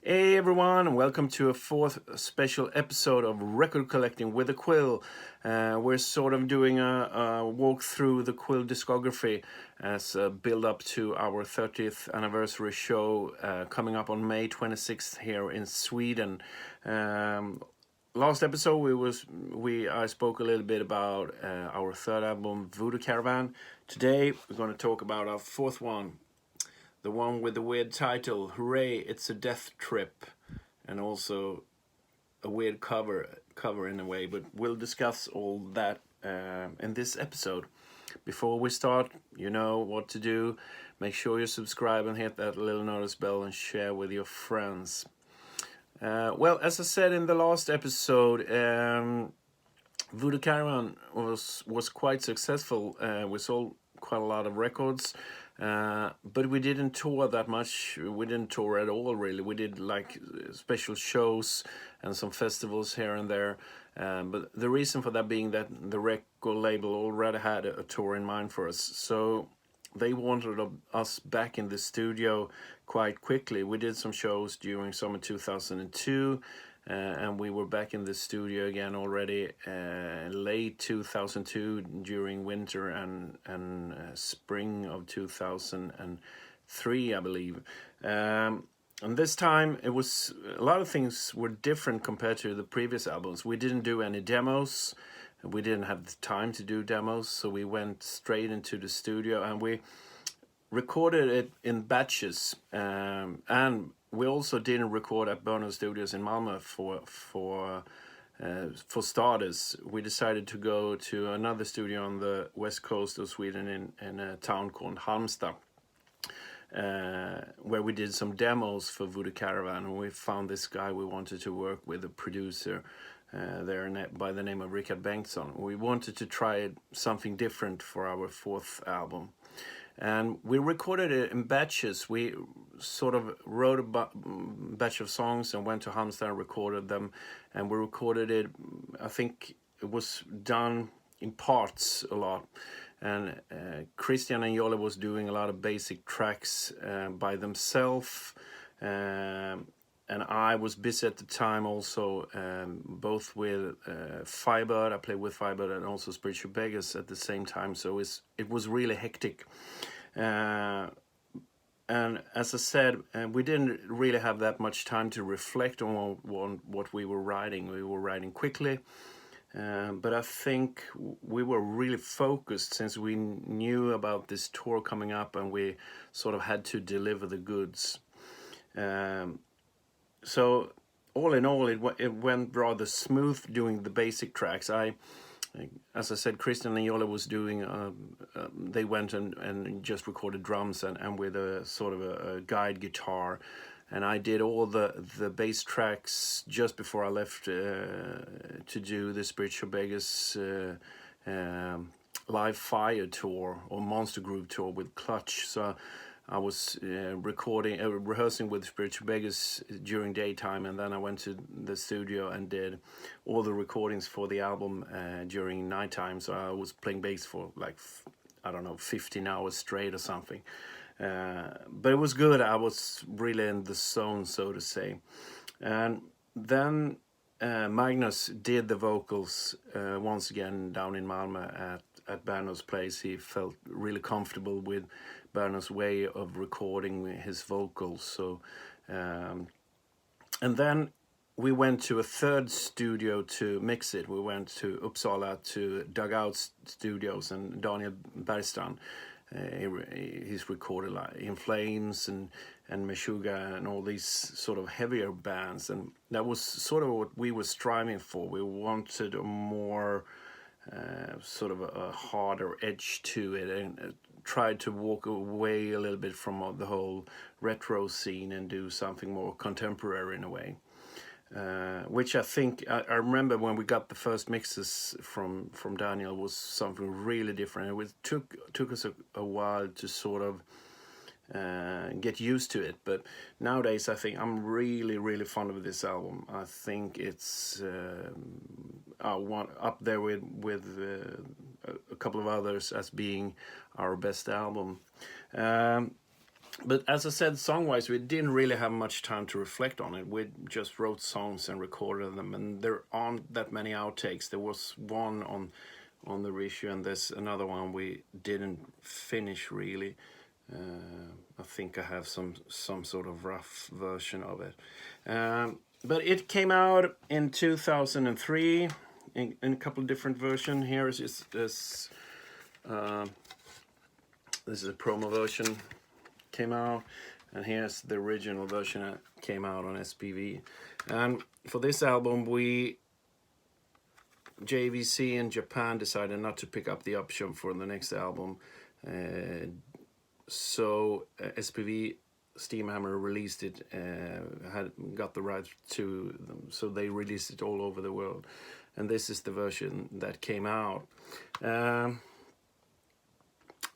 Hey everyone, and welcome to a fourth special episode of Record Collecting with the Quill. We're sort of doing a walk through the Quill discography as a build up to our 30th anniversary show coming up on May 26th here in Sweden. Last episode I spoke a little bit about our third album, Voodoo Caravan. Today we're going to talk about our fourth one. The one with the weird title, Hooray, It's a Deathtrip, and also a weird cover in a way, but we'll discuss all that in this episode. Before we start, you know what to do. Make sure you subscribe and hit that little notice bell and share with your friends. Well, as I said in the last episode, Voodoo Caravan was quite successful. We sold quite a lot of records. But we didn't tour that much. We didn't tour at all, really. We did like special shows and some festivals here and there. But the reason for that being that the record label already had a tour in mind for us. So they wanted us back in the studio quite quickly. We did some shows during summer 2002. And we were back in the studio again already late 2002 during winter and spring of 2003, I believe. And this time it was a lot of things were different compared to the previous albums. We didn't do any demos. We didn't have the time to do demos, so we went straight into the studio and we recorded it in batches. And we also didn't record at Berno Studios in Malmö for starters. We decided to go to another studio on the west coast of Sweden in a town called Halmstad, where we did some demos for Voodoo Caravan. And we found this guy we wanted to work with, a producer there by the name of Richard Bengtsson. We wanted to try something different for our fourth album. And we recorded it in batches. We sort of wrote a batch of songs and went to Halmstad and recorded them. And we recorded it, I think it was done in parts a lot. And Christian and Jolle was doing a lot of basic tracks by themselves. And I was busy at the time also, both with Firebird. I played with Firebird and also Spiritual Beggars at the same time. So it was really hectic. And as I said, we didn't really have that much time to reflect on what we were writing. We were writing quickly. But I think we were really focused since we knew about this tour coming up and we sort of had to deliver the goods. So all in all, it went rather smooth doing the basic tracks. As I said, Christian and Jolle was doing, they went and just recorded drums and with a sort of a guide guitar. And I did all the bass tracks just before I left to do the Spiritual Beggars Live Fire tour or Monster Groove tour with Clutch. So I was rehearsing with Spiritual Beggars during daytime, and then I went to the studio and did all the recordings for the album during nighttime. So I was playing bass for like, 15 hours straight or something. But it was good. I was really in the zone, so to say. And then Magnus did the vocals once again down in Malmö at Berno's place. He felt really comfortable with Berno's way of recording his vocals. So, and then we went to a third studio to mix it. We went to Uppsala to Dugout Studios and Daniel Bergstrand. He's recorded like In Flames and Meshuggah and all these sort of heavier bands, and that was sort of what we were striving for. We wanted a more sort of a harder edge to it, and tried to walk away a little bit from the whole retro scene and do something more contemporary in a way. Which I think I remember when we got the first mixes from Daniel was something really different. It took us a while to sort of get used to it, but nowadays I think I'm really fond of this album. I think it's up there with a couple of others as being our best album. But as I said, song-wise, we didn't really have much time to reflect on it. We just wrote songs and recorded them, and there aren't that many outtakes. There was one on the reissue, and there's another one we didn't finish really. I think I have some sort of rough version of it. But it came out in 2003 in a couple of different versions. Here is this is a promo version, came out, and here's the original version that came out on SPV. And for this album, JVC in Japan decided not to pick up the option for the next album. So SPV Steamhammer released it, had got the rights to them, so they released it all over the world. And this is the version that came out.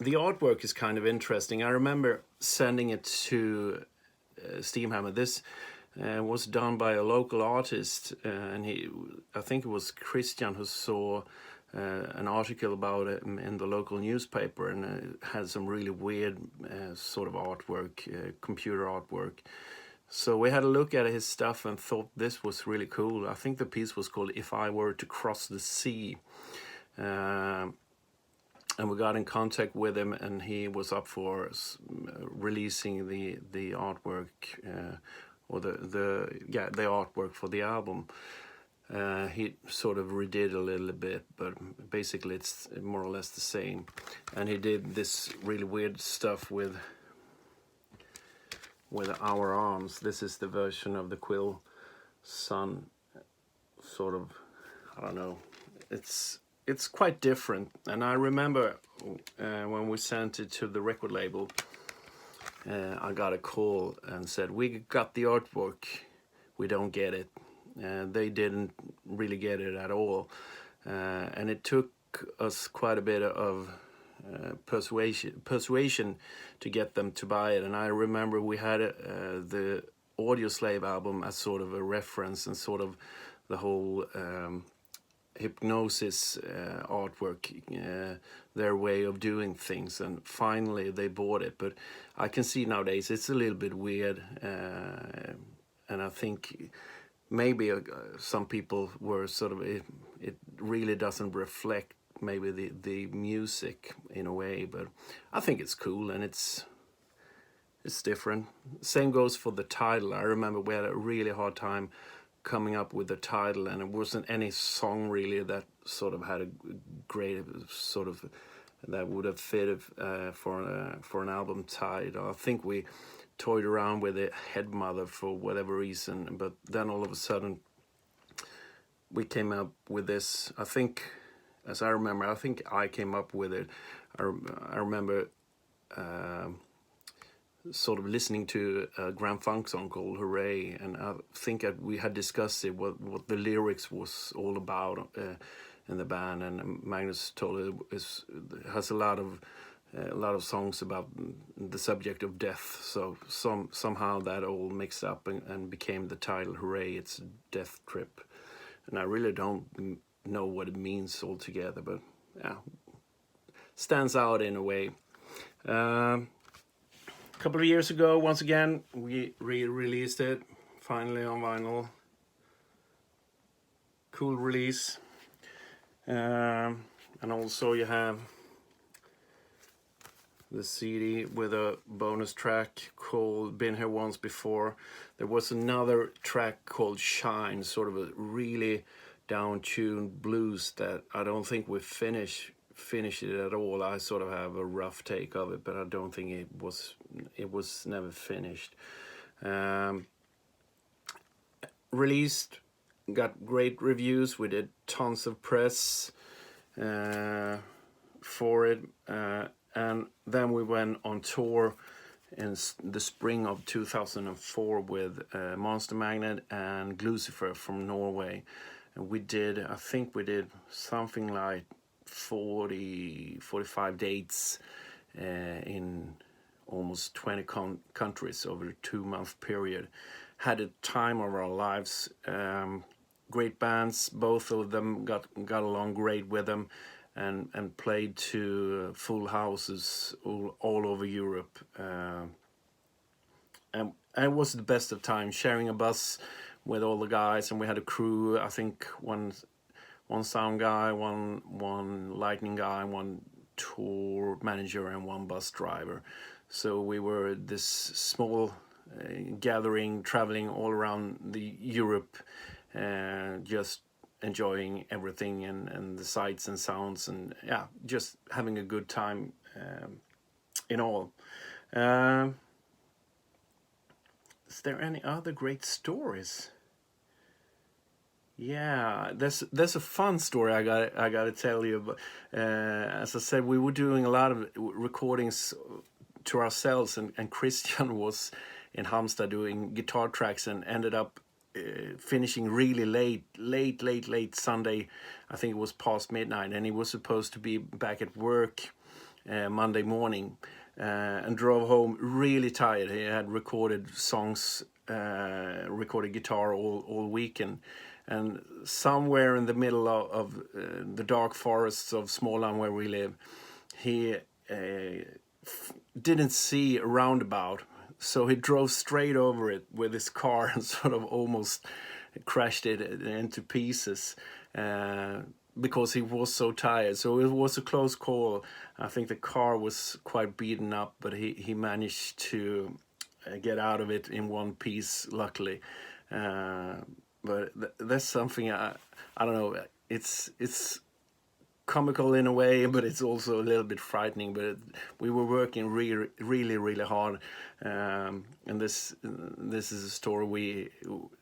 The artwork is kind of interesting. I remember sending it to Steamhammer. This was done by a local artist, and I think it was Christian who saw an article about it in the local newspaper, and it had some really weird sort of artwork, computer artwork. So we had a look at his stuff and thought this was really cool. I think the piece was called If I Were to Cross the Sea. And we got in contact with him, and he was up for releasing the artwork, or the artwork for the album. He sort of redid a little bit, but basically it's more or less the same. And he did this really weird stuff with our arms. This is the version of the Quill Sun, sort of, I don't know. It's quite different, and I remember when we sent it to the record label, I got a call and said, we got the artwork, we don't get it. They didn't really get it at all, and it took us quite a bit of persuasion to get them to buy it. And I remember we had the Audioslave album as sort of a reference, and sort of the whole Hypnosis artwork, their way of doing things, and finally they bought it. But I can see nowadays it's a little bit weird, and I think maybe some people were sort of, it really doesn't reflect maybe the music in a way, but I think it's cool and it's different. Same goes for the title. I remember we had a really hard time coming up with the title, and it wasn't any song really that sort of had a great sort of that would have fitted for an album title. I think we toyed around with it, Head Mother, for whatever reason, but then all of a sudden we came up with this. I think, as I remember, I think I came up with it. I remember sort of listening to a Grand Funk song called Hooray, and I think we had discussed it, what the lyrics was all about in the band, and Magnus told it has a lot of songs about the subject of death, so somehow that all mixed up and became the title Hooray. It's Deathtrip, and I really don't know what it means altogether, but yeah, stands out in a way. A couple of years ago, once again, we re-released it finally on vinyl. Cool release. And also you have the CD with a bonus track called Been Here Once Before. There was another track called Shine, sort of a really down-tuned blues that I don't think we finish it at all. I sort of have a rough take of it, but I don't think it was never finished. Released, got great reviews. We did tons of press for it, and then we went on tour in the spring of 2004 with Monster Magnet and Glucifer from Norway, and I think we did something like 45 dates in almost 20 countries over a 2-month period. Had a time of our lives. Great bands, both of them got along great with them, and played to full houses all over Europe. and it was the best of times, sharing a bus with all the guys, and we had a crew. I think one sound guy, one lightning guy, one tour manager, and one bus driver. So we were this small gathering, traveling all around the Europe, just enjoying everything and the sights and sounds, and yeah, just having a good time in all. Is there any other great stories? Yeah, there's a fun story I got to tell you. But as I said, we were doing a lot of recordings to ourselves, and Christian was in Halmstad doing guitar tracks and ended up finishing really late Sunday. I think it was past midnight, and he was supposed to be back at work Monday morning, and drove home really tired. He had recorded songs, recorded guitar all weekend. And somewhere in the middle of the dark forests of Småland where we live, he didn't see a roundabout. So he drove straight over it with his car and sort of almost crashed it into pieces because he was so tired. So it was a close call. I think the car was quite beaten up, but he managed to get out of it in one piece, luckily. But that's something I don't know. It's comical in a way, but it's also a little bit frightening. But we were working really hard, and this is a story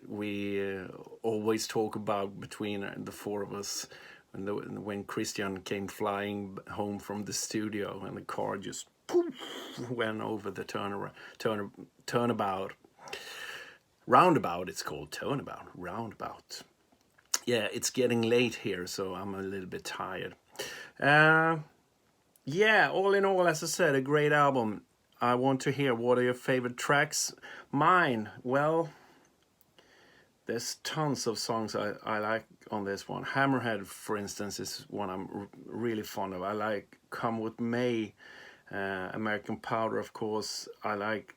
we always talk about between the four of us. When Christian came flying home from the studio, and the car just poof, went over the turnabout. Roundabout, it's called. Turnabout, roundabout. Yeah, it's getting late here, so I'm a little bit tired. Yeah, all in all, as I said, a great album. I want to hear, what are your favorite tracks? Mine, well, there's tons of songs I like on this one. Hammerhead, for instance, is one I'm really fond of. I like Come With May, American Powder, of course. I like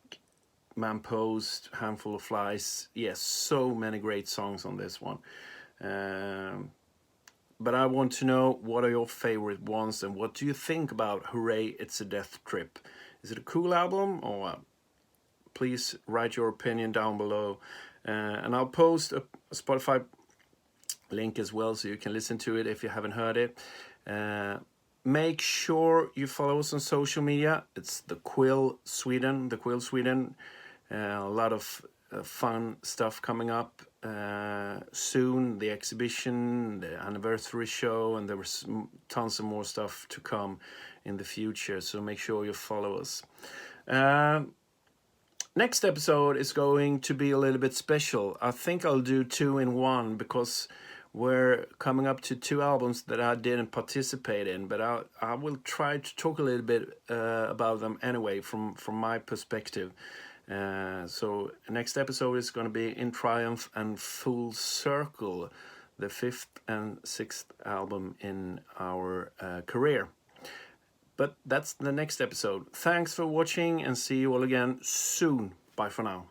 Man Post, Handful of Flies. Yes, so many great songs on this one. But I want to know, what are your favorite ones, and what do you think about Hooray, It's a Deathtrip? Is it a cool album, or please write your opinion down below. And I'll post a Spotify link as well, so you can listen to it if you haven't heard it. Make sure you follow us on social media. It's TheQuillSweden, TheQuillSweden. A lot of fun stuff coming up soon. The exhibition, the anniversary show, and there was tons of more stuff to come in the future. So make sure you follow us. Next episode is going to be a little bit special. I think I'll do 2 in 1, because we're coming up to 2 albums that I didn't participate in, but I will try to talk a little bit about them anyway from my perspective. So next episode is going to be In Triumph and Full Circle, the 5th and 6th album in our career. But that's the next episode. Thanks for watching, and see you all again soon. Bye for now.